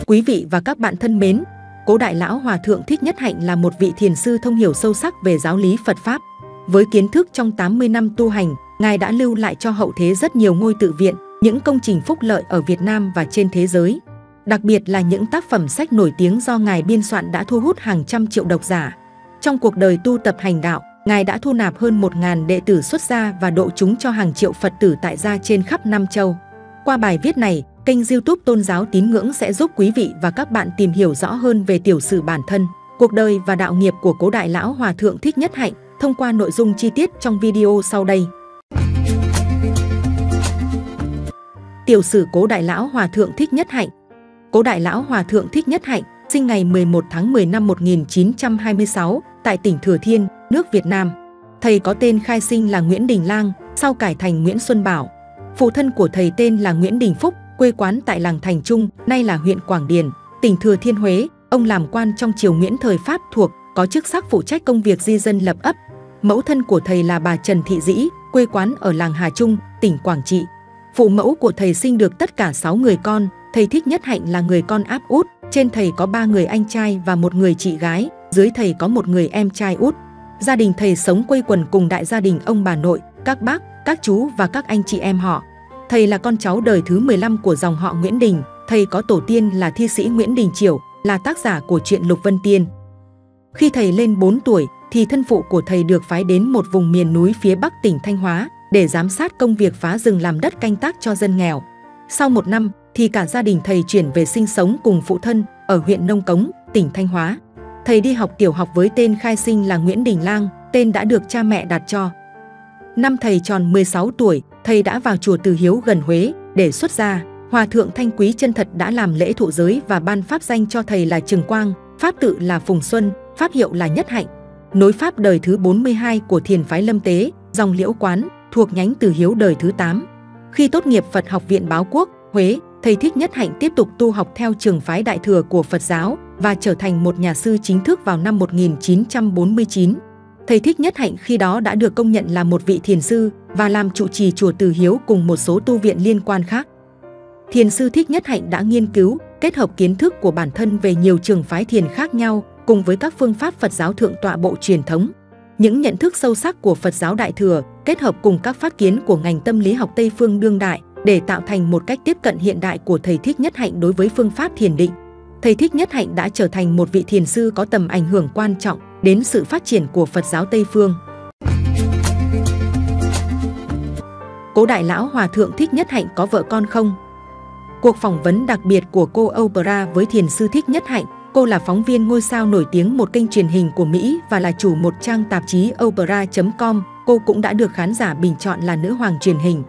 Quý vị và các bạn thân mến, Cố Đại Lão Hòa Thượng Thích Nhất Hạnh là một vị thiền sư thông hiểu sâu sắc về giáo lý Phật Pháp. Với kiến thức trong 80 năm tu hành, Ngài đã lưu lại cho hậu thế rất nhiều ngôi tự viện, những công trình phúc lợi ở Việt Nam và trên thế giới. Đặc biệt là những tác phẩm sách nổi tiếng do Ngài biên soạn đã thu hút hàng trăm triệu độc giả. Trong cuộc đời tu tập hành đạo, Ngài đã thu nạp hơn 1.000 đệ tử xuất gia và độ chúng cho hàng triệu Phật tử tại gia trên khắp Nam Châu. Qua bài viết này, kênh YouTube Tôn giáo tín ngưỡng sẽ giúp quý vị và các bạn tìm hiểu rõ hơn về tiểu sử bản thân, cuộc đời và đạo nghiệp của Cố Đại Lão Hòa Thượng Thích Nhất Hạnh thông qua nội dung chi tiết trong video sau đây. Tiểu sử Cố Đại Lão Hòa Thượng Thích Nhất Hạnh. Cố Đại Lão Hòa Thượng Thích Nhất Hạnh sinh ngày 11 tháng 10 năm 1926 tại tỉnh Thừa Thiên, nước Việt Nam. Thầy có tên khai sinh là Nguyễn Đình Lang, sau cải thành Nguyễn Xuân Bảo. Phụ thân của thầy tên là Nguyễn Đình Phúc, quê quán tại làng Thành Trung, nay là huyện Quảng Điền, tỉnh Thừa Thiên Huế. Ông làm quan trong triều Nguyễn thời Pháp thuộc, có chức sắc phụ trách công việc di dân lập ấp. Mẫu thân của thầy là bà Trần Thị Dĩ, quê quán ở làng Hà Trung, tỉnh Quảng Trị. Phụ mẫu của thầy sinh được tất cả 6 người con, thầy Thích Nhất Hạnh là người con áp út, trên thầy có 3 người anh trai và 1 người chị gái, dưới thầy có 1 người em trai út. Gia đình thầy sống quây quần cùng đại gia đình ông bà nội, các bác, các chú và các anh chị em họ. Thầy là con cháu đời thứ 15 của dòng họ Nguyễn Đình, thầy có tổ tiên là thi sĩ Nguyễn Đình Chiểu, là tác giả của truyện Lục Vân Tiên. Khi thầy lên 4 tuổi, thì thân phụ của thầy được phái đến một vùng miền núi phía bắc tỉnh Thanh Hóa để giám sát công việc phá rừng làm đất canh tác cho dân nghèo. Sau 1 năm, thì cả gia đình thầy chuyển về sinh sống cùng phụ thân ở huyện Nông Cống, tỉnh Thanh Hóa. Thầy đi học tiểu học với tên khai sinh là Nguyễn Đình Lang, tên đã được cha mẹ đặt cho. Năm thầy tròn 16 tuổi, thầy đã vào chùa Từ Hiếu gần Huế để xuất gia. Hòa thượng Thanh Quý Chân Thật đã làm lễ thụ giới và ban pháp danh cho thầy là Trừng Quang, pháp tự là Phùng Xuân, pháp hiệu là Nhất Hạnh. Nối pháp đời thứ 42 của thiền phái Lâm Tế, dòng Liễu Quán, thuộc nhánh Từ Hiếu đời thứ 8. Khi tốt nghiệp Phật học viện Báo Quốc, Huế, thầy Thích Nhất Hạnh tiếp tục tu học theo trường phái Đại Thừa của Phật giáo và trở thành một nhà sư chính thức vào năm 1949. Thầy Thích Nhất Hạnh khi đó đã được công nhận là một vị thiền sư và làm trụ trì chùa Từ Hiếu cùng một số tu viện liên quan khác. Thiền sư Thích Nhất Hạnh đã nghiên cứu, kết hợp kiến thức của bản thân về nhiều trường phái thiền khác nhau cùng với các phương pháp Phật giáo thượng tọa bộ truyền thống. Những nhận thức sâu sắc của Phật giáo Đại Thừa kết hợp cùng các phát kiến của ngành tâm lý học Tây phương đương đại để tạo thành một cách tiếp cận hiện đại của thầy Thích Nhất Hạnh đối với phương pháp thiền định. Thầy Thích Nhất Hạnh đã trở thành một vị thiền sư có tầm ảnh hưởng quan trọng đến sự phát triển của Phật giáo Tây phương. Cố Đại Lão Hòa Thượng Thích Nhất Hạnh có vợ con không? Cuộc phỏng vấn đặc biệt của cô Oprah với thiền sư Thích Nhất Hạnh. Cô là phóng viên ngôi sao nổi tiếng một kênh truyền hình của Mỹ và là chủ một trang tạp chí Oprah.com. Cô cũng đã được khán giả bình chọn là nữ hoàng truyền hình.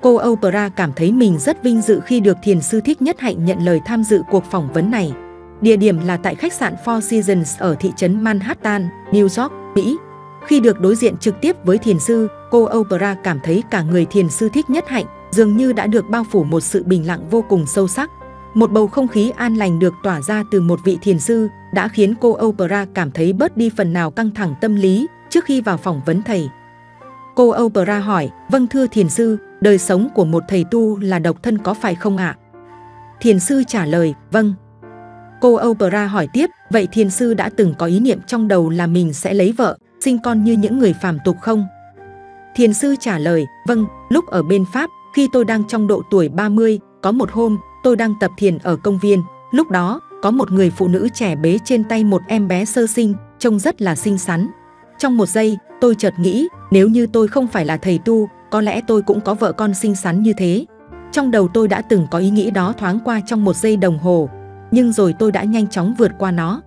Cô Oprah cảm thấy mình rất vinh dự khi được thiền sư Thích Nhất Hạnh nhận lời tham dự cuộc phỏng vấn này. Địa điểm là tại khách sạn Four Seasons ở thị trấn Manhattan, New York, Mỹ. Khi được đối diện trực tiếp với thiền sư, cô Oprah cảm thấy cả người thiền sư Thích Nhất Hạnh dường như đã được bao phủ một sự bình lặng vô cùng sâu sắc. Một bầu không khí an lành được tỏa ra từ một vị thiền sư đã khiến cô Oprah cảm thấy bớt đi phần nào căng thẳng tâm lý trước khi vào phỏng vấn thầy. Cô Oprah hỏi, vâng thưa thiền sư, đời sống của một thầy tu là độc thân có phải không ạ? Thiền sư trả lời, vâng. Cô Oprah hỏi tiếp, vậy thiền sư đã từng có ý niệm trong đầu là mình sẽ lấy vợ, sinh con như những người phàm tục không? Thiền sư trả lời, vâng, lúc ở bên Pháp, khi tôi đang trong độ tuổi 30, có một hôm, tôi đang tập thiền ở công viên. Lúc đó, có một người phụ nữ trẻ bế trên tay một em bé sơ sinh, trông rất là xinh xắn. Trong một giây, tôi chợt nghĩ, nếu như tôi không phải là thầy tu, có lẽ tôi cũng có vợ con xinh xắn như thế. Trong đầu tôi đã từng có ý nghĩ đó thoáng qua trong một giây đồng hồ, nhưng rồi tôi đã nhanh chóng vượt qua nó.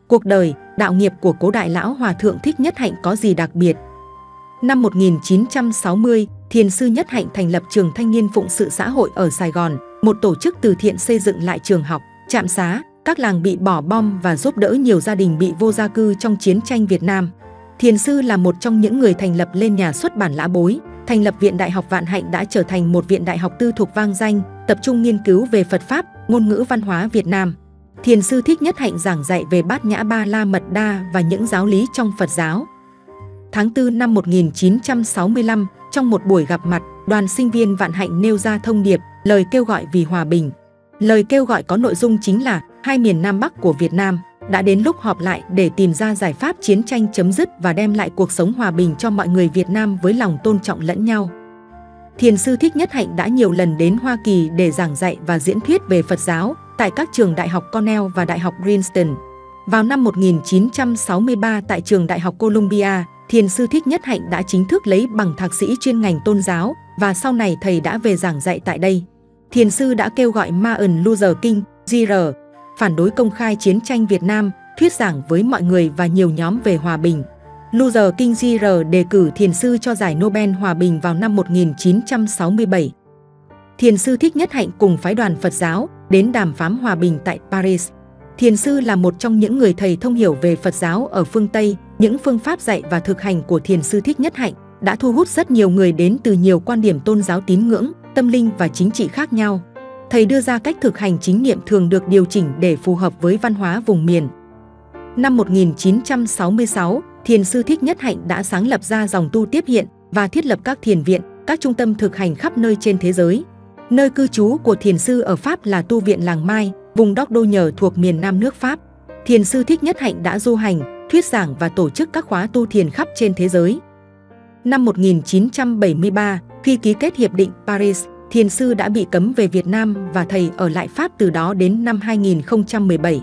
Cuộc đời, đạo nghiệp của Cố Đại Lão Hòa Thượng Thích Nhất Hạnh có gì đặc biệt? Năm 1960, thiền sư Nhất Hạnh thành lập Trường Thanh niên Phụng sự Xã hội ở Sài Gòn, một tổ chức từ thiện xây dựng lại trường học, trạm xá, các làng bị bỏ bom và giúp đỡ nhiều gia đình bị vô gia cư trong chiến tranh Việt Nam. Thiền sư là một trong những người thành lập lên nhà xuất bản Lã Bối, thành lập Viện Đại học Vạn Hạnh đã trở thành một viện đại học tư thục vang danh, tập trung nghiên cứu về Phật Pháp, ngôn ngữ văn hóa Việt Nam. Thiền sư Thích Nhất Hạnh giảng dạy về Bát Nhã Ba La Mật Đa và những giáo lý trong Phật giáo. Tháng 4 năm 1965, trong một buổi gặp mặt, đoàn sinh viên Vạn Hạnh nêu ra thông điệp, lời kêu gọi vì hòa bình. Lời kêu gọi có nội dung chính là hai miền Nam Bắc của Việt Nam đã đến lúc họp lại để tìm ra giải pháp chiến tranh chấm dứt và đem lại cuộc sống hòa bình cho mọi người Việt Nam với lòng tôn trọng lẫn nhau. Thiền sư Thích Nhất Hạnh đã nhiều lần đến Hoa Kỳ để giảng dạy và diễn thuyết về Phật giáo tại các trường Đại học Cornell và Đại học Princeton. Vào năm 1963 tại trường Đại học Columbia, Thiền sư Thích Nhất Hạnh đã chính thức lấy bằng thạc sĩ chuyên ngành tôn giáo và sau này thầy đã về giảng dạy tại đây. Thiền sư đã kêu gọi Martin Luther King Jr. phản đối công khai chiến tranh Việt Nam, thuyết giảng với mọi người và nhiều nhóm về hòa bình. Luther King Jr. đề cử thiền sư cho giải Nobel Hòa bình vào năm 1967. Thiền sư Thích Nhất Hạnh cùng phái đoàn Phật giáo đến đàm phán hòa bình tại Paris. Thiền sư là một trong những người thầy thông hiểu về Phật giáo ở phương Tây. Những phương pháp dạy và thực hành của thiền sư Thích Nhất Hạnh đã thu hút rất nhiều người đến từ nhiều quan điểm tôn giáo tín ngưỡng, tâm linh và chính trị khác nhau. Thầy đưa ra cách thực hành chính niệm thường được điều chỉnh để phù hợp với văn hóa vùng miền. Năm 1966, thiền sư Thích Nhất Hạnh đã sáng lập ra dòng tu tiếp hiện và thiết lập các thiền viện, các trung tâm thực hành khắp nơi trên thế giới. Nơi cư trú của thiền sư ở Pháp là tu viện Làng Mai, vùng Dordogne thuộc miền Nam nước Pháp. Thiền sư Thích Nhất Hạnh đã du hành, thuyết giảng và tổ chức các khóa tu thiền khắp trên thế giới. Năm 1973, khi ký kết Hiệp định Paris, thiền sư đã bị cấm về Việt Nam và thầy ở lại Pháp từ đó đến năm 2017.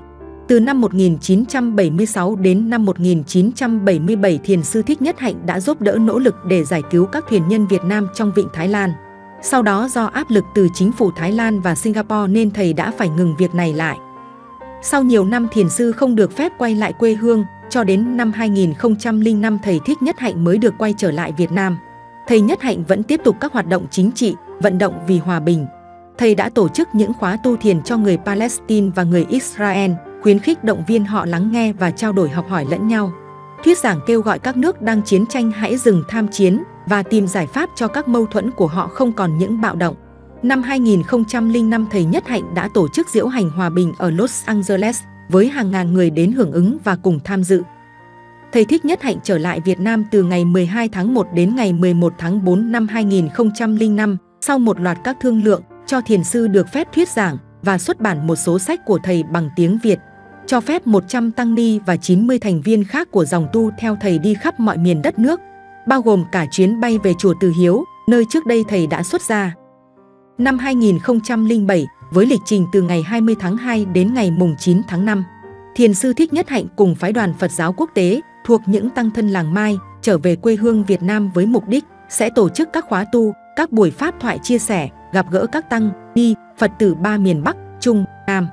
Từ năm 1976 đến năm 1977, thiền sư Thích Nhất Hạnh đã giúp đỡ nỗ lực để giải cứu các thuyền nhân Việt Nam trong vịnh Thái Lan. Sau đó do áp lực từ chính phủ Thái Lan và Singapore nên thầy đã phải ngừng việc này lại. Sau nhiều năm thiền sư không được phép quay lại quê hương, cho đến năm 2005 thầy Thích Nhất Hạnh mới được quay trở lại Việt Nam. Thầy Nhất Hạnh vẫn tiếp tục các hoạt động chính trị, vận động vì hòa bình. Thầy đã tổ chức những khóa tu thiền cho người Palestine và người Israel, khuyến khích động viên họ lắng nghe và trao đổi học hỏi lẫn nhau. Thuyết giảng kêu gọi các nước đang chiến tranh hãy dừng tham chiến và tìm giải pháp cho các mâu thuẫn của họ không còn những bạo động. Năm 2005, thầy Nhất Hạnh đã tổ chức diễu hành hòa bình ở Los Angeles với hàng ngàn người đến hưởng ứng và cùng tham dự. Thầy Thích Nhất Hạnh trở lại Việt Nam từ ngày 12 tháng 1 đến ngày 11 tháng 4 năm 2005, sau một loạt các thương lượng, cho thiền sư được phép thuyết giảng và xuất bản một số sách của thầy bằng tiếng Việt, cho phép 100 tăng ni và 90 thành viên khác của dòng tu theo thầy đi khắp mọi miền đất nước, bao gồm cả chuyến bay về chùa Từ Hiếu, nơi trước đây thầy đã xuất gia. Năm 2007, với lịch trình từ ngày 20 tháng 2 đến ngày mùng 9 tháng 5, thiền sư Thích Nhất Hạnh cùng phái đoàn Phật giáo quốc tế thuộc những tăng thân Làng Mai trở về quê hương Việt Nam với mục đích sẽ tổ chức các khóa tu, các buổi pháp thoại chia sẻ, gặp gỡ các tăng ni, Phật tử ba miền Bắc, Trung, Nam.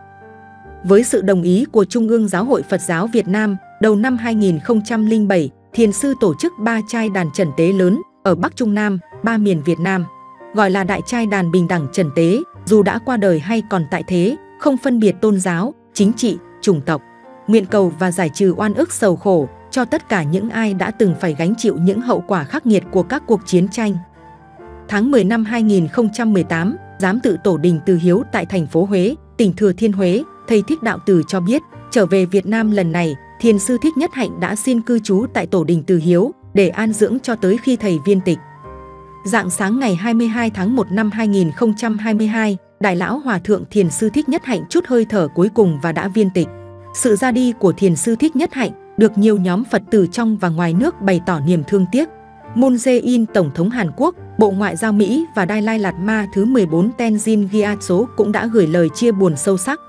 Với sự đồng ý của Trung ương Giáo hội Phật giáo Việt Nam, đầu năm 2007, thiền sư tổ chức 3 trai đàn trần tế lớn ở Bắc Trung Nam, ba miền Việt Nam, gọi là Đại trai đàn bình đẳng trần tế, dù đã qua đời hay còn tại thế, không phân biệt tôn giáo, chính trị, chủng tộc, nguyện cầu và giải trừ oan ức sầu khổ cho tất cả những ai đã từng phải gánh chịu những hậu quả khắc nghiệt của các cuộc chiến tranh. Tháng 10 năm 2018, Giám tự Tổ đình Từ Hiếu tại thành phố Huế, tỉnh Thừa Thiên Huế, thầy Thích Đạo Từ cho biết, trở về Việt Nam lần này, thiền sư Thích Nhất Hạnh đã xin cư trú tại Tổ đình Từ Hiếu để an dưỡng cho tới khi thầy viên tịch. Rạng sáng ngày 22 tháng 1 năm 2022, Đại lão Hòa thượng thiền sư Thích Nhất Hạnh trút hơi thở cuối cùng và đã viên tịch. Sự ra đi của thiền sư Thích Nhất Hạnh được nhiều nhóm Phật tử trong và ngoài nước bày tỏ niềm thương tiếc. Moon Jae-in, Tổng thống Hàn Quốc, Bộ Ngoại giao Mỹ và Dalai Lama thứ 14 Tenzin Gyatso cũng đã gửi lời chia buồn sâu sắc.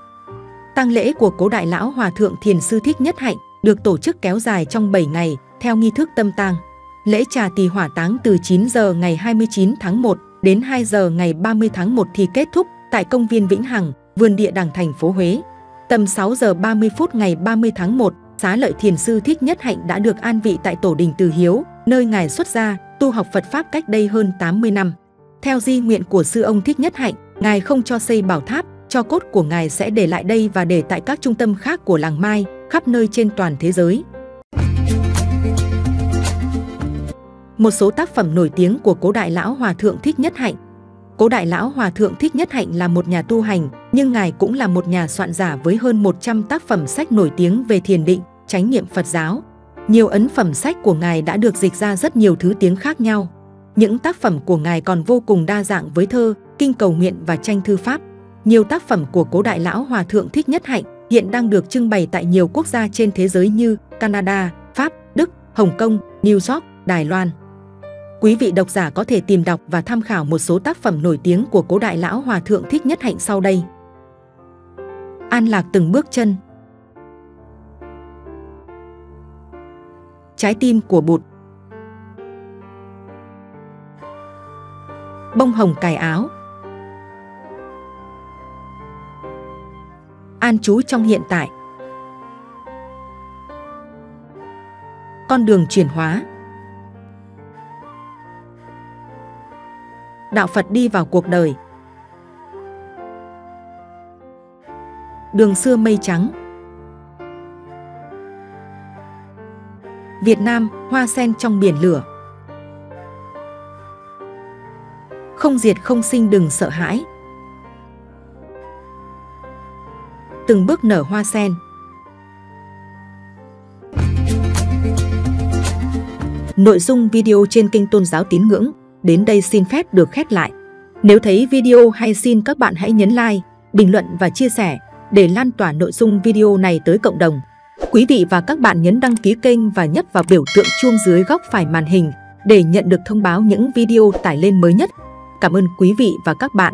Tang lễ của cố Đại lão Hòa thượng thiền sư Thích Nhất Hạnh được tổ chức kéo dài trong 7 ngày theo nghi thức tâm tang. Lễ trà tỳ hỏa táng từ 9 giờ ngày 29 tháng 1 đến 2 giờ ngày 30 tháng 1 thì kết thúc tại công viên Vĩnh Hằng, vườn địa đàng thành phố Huế. Tầm 6 giờ 30 phút ngày 30 tháng 1, Xá lợi thiền sư Thích Nhất Hạnh đã được an vị tại Tổ đình Từ Hiếu, nơi ngài xuất gia, tu học Phật Pháp cách đây hơn 80 năm. Theo di nguyện của sư ông Thích Nhất Hạnh, ngài không cho xây bảo tháp, tro cốt của ngài sẽ để lại đây và để tại các trung tâm khác của Làng Mai, khắp nơi trên toàn thế giới. Một số tác phẩm nổi tiếng của cố Đại lão Hòa thượng Thích Nhất Hạnh. Cố Đại lão Hòa thượng Thích Nhất Hạnh là một nhà tu hành, nhưng ngài cũng là một nhà soạn giả với hơn 100 tác phẩm sách nổi tiếng về thiền định, chánh niệm Phật giáo. Nhiều ấn phẩm sách của ngài đã được dịch ra rất nhiều thứ tiếng khác nhau. Những tác phẩm của Ngài còn vô cùng đa dạng với thơ, kinh cầu nguyện và tranh thư pháp. Nhiều tác phẩm của Cố Đại Lão Hòa Thượng Thích Nhất Hạnh hiện đang được trưng bày tại nhiều quốc gia trên thế giới như Canada, Pháp, Đức, Hồng Kông, New York, Đài Loan. Quý vị độc giả có thể tìm đọc và tham khảo một số tác phẩm nổi tiếng của Cố Đại Lão Hòa Thượng Thích Nhất Hạnh sau đây. An lạc từng bước chân. Trái tim của Bụt. Bông hồng cài áo. An trú trong hiện tại. Con đường chuyển hóa. Đạo Phật đi vào cuộc đời. Đường xưa mây trắng. Việt Nam, hoa sen trong biển lửa. Không diệt không sinh đừng sợ hãi. Từng bước nở hoa sen. Nội dung video trên kênh Tôn giáo tín ngưỡng đến đây xin phép được khép lại. Nếu thấy video hay xin các bạn hãy nhấn like, bình luận và chia sẻ để lan tỏa nội dung video này tới cộng đồng. Quý vị và các bạn nhấn đăng ký kênh và nhấp vào biểu tượng chuông dưới góc phải màn hình để nhận được thông báo những video tải lên mới nhất. Cảm ơn quý vị và các bạn.